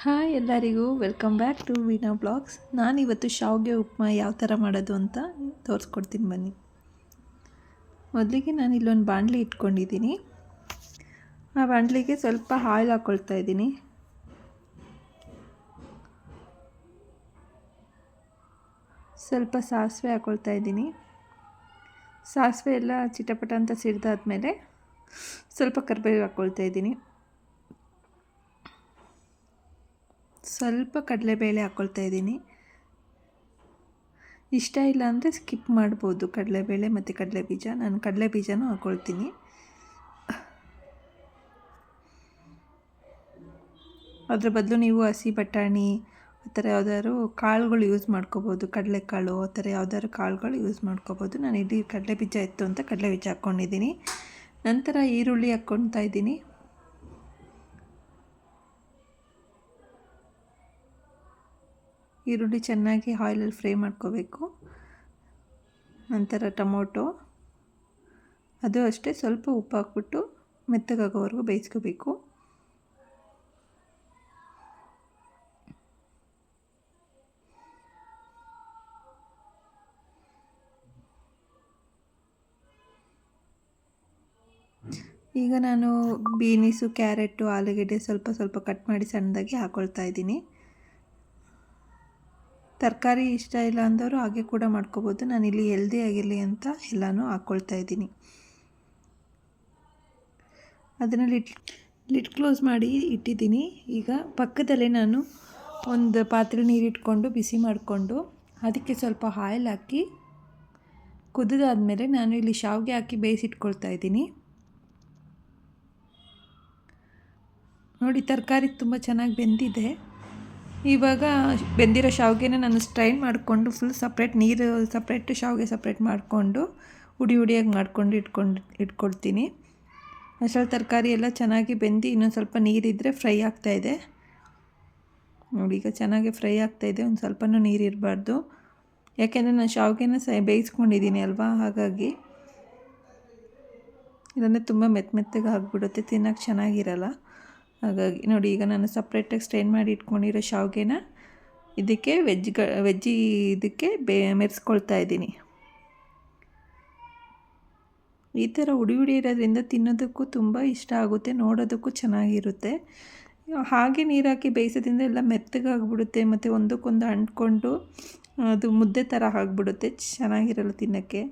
Hi ಎಲ್ಲರಿಗೂ welcome back to Veena blogs. ನಾನಿವತ್ತು ಶಾವಿಗೆ ಉಪ್ಮಾ ಯಾವ ಥರ ಮಾಡೋದು ಅಂತ ತೋರಿಸ್ಕೊಡ್ತೀನಿ ಬನ್ನಿ. ಮೊದಲಿಗೆ ನಾನು ಇಲ್ಲೊಂದು ಬಾಣಲಿ ಇಟ್ಕೊಂಡಿದ್ದೀನಿ. ಆ ಬಾಣಲಿಗೆ ಸ್ವಲ್ಪ ಆಯಿಲ್ ಹಾಕ್ಕೊಳ್ತಾ ಇದ್ದೀನಿ. ಸ್ವಲ್ಪ ಸಾಸಿವೆ ಹಾಕ್ಕೊಳ್ತಾ ಇದ್ದೀನಿ. ಸಾಸಿವೆ ಎಲ್ಲ ಚಿಟಪಟ ಅಂತ ಸಿಡ್ದಾದ್ಮೇಲೆ ಸ್ವಲ್ಪ ಕರಿಬೇವು ಹಾಕ್ಕೊಳ್ತಾ ಇದ್ದೀನಿ. ಸ್ವಲ್ಪ ಕಡಲೆಬೇಳೆ ಹಾಕ್ಕೊಳ್ತಾ ಇದ್ದೀನಿ. ಇಷ್ಟ ಇಲ್ಲ ಅಂದರೆ ಸ್ಕಿಪ್ ಮಾಡ್ಬೋದು ಕಡಲೆಬೇಳೆ ಮತ್ತು ಕಡಲೆ ಬೀಜ. ನಾನು ಕಡಲೆ ಬೀಜನೂ ಹಾಕ್ಕೊಳ್ತೀನಿ. ಅದರ ಬದಲು ನೀವು ಹಸಿ ಬಟಾಣಿ ಆ ಥರ ಯಾವ್ದಾದ್ರು ಕಾಳುಗಳು ಯೂಸ್ ಮಾಡ್ಕೋಬೋದು. ಕಡಲೆಕಾಳು ಆ ಥರ ಯಾವ್ದಾದ್ರು ಕಾಳುಗಳು ಯೂಸ್ ಮಾಡ್ಕೋಬೋದು. ನಾನು ಇಲ್ಲಿ ಕಡಲೆ ಬೀಜ ಇತ್ತು ಅಂತ ಕಡಲೆ ಬೀಜ ಹಾಕ್ಕೊಂಡಿದ್ದೀನಿ. ನಂತರ ಈರುಳ್ಳಿ ಹಾಕ್ಕೊಳ್ತಾ ಇದ್ದೀನಿ. ಈರುಳ್ಳಿ ಚೆನ್ನಾಗಿ ಆಯಿಲಲ್ಲಿ ಫ್ರೈ ಮಾಡ್ಕೋಬೇಕು. ನಂತರ ಟೊಮೊಟೊ, ಅದು ಅಷ್ಟೇ ಸ್ವಲ್ಪ ಉಪ್ಪು ಹಾಕ್ಬಿಟ್ಟು ಮೆತ್ತಗಾಗೋವರೆಗೂ ಬೇಯಿಸ್ಕೋಬೇಕು. ಈಗ ನಾನು ಬೀನಿಸು, ಕ್ಯಾರೆಟು, ಆಲೂಗೆಡ್ಡೆ ಸ್ವಲ್ಪ ಕಟ್ ಮಾಡಿ ಸಣ್ಣದಾಗಿ ಹಾಕ್ಕೊಳ್ತಾ ಇದ್ದೀನಿ. ತರಕಾರಿ ಇಷ್ಟ ಇಲ್ಲ ಅಂದವರು ಹಾಗೆ ಕೂಡ ಮಾಡ್ಕೋಬೋದು. ನಾನಿಲ್ಲಿ ಹೆಲ್ದಿ ಆಗಿರಲಿ ಅಂತ ಎಲ್ಲನೂ ಹಾಕ್ಕೊಳ್ತಾ ಇದ್ದೀನಿ. ಅದನ್ನು ಲಿಡ್ ಕ್ಲೋಸ್ ಮಾಡಿ ಇಟ್ಟಿದ್ದೀನಿ. ಈಗ ಪಕ್ಕದಲ್ಲೇ ನಾನು ಒಂದು ಪಾತ್ರೆ ನೀರಿಟ್ಕೊಂಡು ಬಿಸಿ ಮಾಡಿಕೊಂಡು ಅದಕ್ಕೆ ಸ್ವಲ್ಪ ಆಯಿಲ್ ಹಾಕಿ ಕುದಿದಾದ್ಮೇಲೆ ನಾನು ಇಲ್ಲಿ ಶಾವಿಗೆ ಹಾಕಿ ಬೇಯಿಸಿಟ್ಕೊಳ್ತಾ ಇದ್ದೀನಿ. ನೋಡಿ, ತರಕಾರಿ ತುಂಬ ಚೆನ್ನಾಗಿ ಬೆಂದಿದೆ. ಇವಾಗ ಬೆಂದಿರೋ ಶಾವಿಗೆನ ನಾನು ಸ್ಟ್ರೈನ್ ಮಾಡಿಕೊಂಡು ಫುಲ್ ಸಪ್ರೇಟ್ ನೀರು ಸಪ್ರೇಟ್ ಶಾವಿಗೆ ಸಪ್ರೇಟ್ ಮಾಡಿಕೊಂಡು ಹುಡಿಯಾಗಿ ಮಾಡ್ಕೊಂಡು ಇಟ್ಕೊಳ್ತೀನಿ. ಅಷ್ಟರಲ್ಲಿ ತರಕಾರಿ ಎಲ್ಲ ಚೆನ್ನಾಗಿ ಬೆಂದು ಇನ್ನೊಂದು ಸ್ವಲ್ಪ ನೀರಿದ್ದರೆ ಫ್ರೈ ಆಗ್ತಾಯಿದೆ. ನೋಡಿ, ಈಗ ಚೆನ್ನಾಗಿ ಫ್ರೈ ಆಗ್ತಾಯಿದೆ. ಒಂದು ಸ್ವಲ್ಪನೂ ನೀರಿರಬಾರ್ದು, ಯಾಕೆಂದರೆ ನಾನು ಶಾವಿಗೆನ ಬೇಯಿಸ್ಕೊಂಡಿದ್ದೀನಿ ಅಲ್ವಾ, ಹಾಗಾಗಿ ಇದನ್ನು ತುಂಬ ಮೆತ್ತಗೆ ಆಗಿಬಿಡುತ್ತೆ, ತಿನ್ನೋಕ್ಕೆ ಚೆನ್ನಾಗಿರಲ್ಲ. ಹಾಗಾಗಿ ನೋಡಿ, ಈಗ ನಾನು ಸಪ್ರೇಟಾಗಿ ಸ್ಟ್ರೈನ್ ಮಾಡಿ ಇಟ್ಕೊಂಡಿರೋ ಶಾವಿಗೆನ ಇದಕ್ಕೆ ವೆಜ್ಜಿ ಇದಕ್ಕೆ ಮೆರೆಸ್ಕೊಳ್ತಾ ಇದ್ದೀನಿ. ಈ ಥರ ಹುಡಿ ಇರೋದ್ರಿಂದ ತಿನ್ನೋದಕ್ಕೂ ತುಂಬ ಇಷ್ಟ ಆಗುತ್ತೆ, ನೋಡೋದಕ್ಕೂ ಚೆನ್ನಾಗಿರುತ್ತೆ. ಹಾಗೆ ನೀರು ಹಾಕಿ ಬೇಯಿಸೋದ್ರಿಂದ ಎಲ್ಲ ಮೆತ್ತಗಾಗ್ಬಿಡುತ್ತೆ ಮತ್ತು ಒಂದಕ್ಕೊಂದು ಅಂಟ್ಕೊಂಡು ಅದು ಮುದ್ದೆ ಥರ ಆಗಿಬಿಡುತ್ತೆ, ಚೆನ್ನಾಗಿರಲ್ಲ ತಿನ್ನೋಕ್ಕೆ.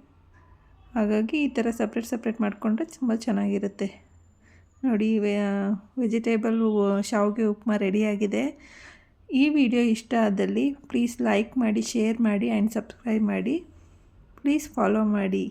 ಹಾಗಾಗಿ ಈ ಥರ ಸಪ್ರೇಟ್ ಮಾಡಿಕೊಂಡ್ರೆ ತುಂಬ ಚೆನ್ನಾಗಿರುತ್ತೆ. ನೋಡಿ, ವೆಜಿಟೇಬಲ್ ಶಾವಿಗೆ ಉಪ್ಮಾ ರೆಡಿಯಾಗಿದೆ. ಈ ವಿಡಿಯೋ ಇಷ್ಟ ಆದಲ್ಲಿ ಪ್ಲೀಸ್ ಲೈಕ್ ಮಾಡಿ, ಶೇರ್ ಮಾಡಿ ಆ್ಯಂಡ್ ಸಬ್ಸ್ಕ್ರೈಬ್ ಮಾಡಿ. ಪ್ಲೀಸ್ ಫಾಲೋ ಮಾಡಿ.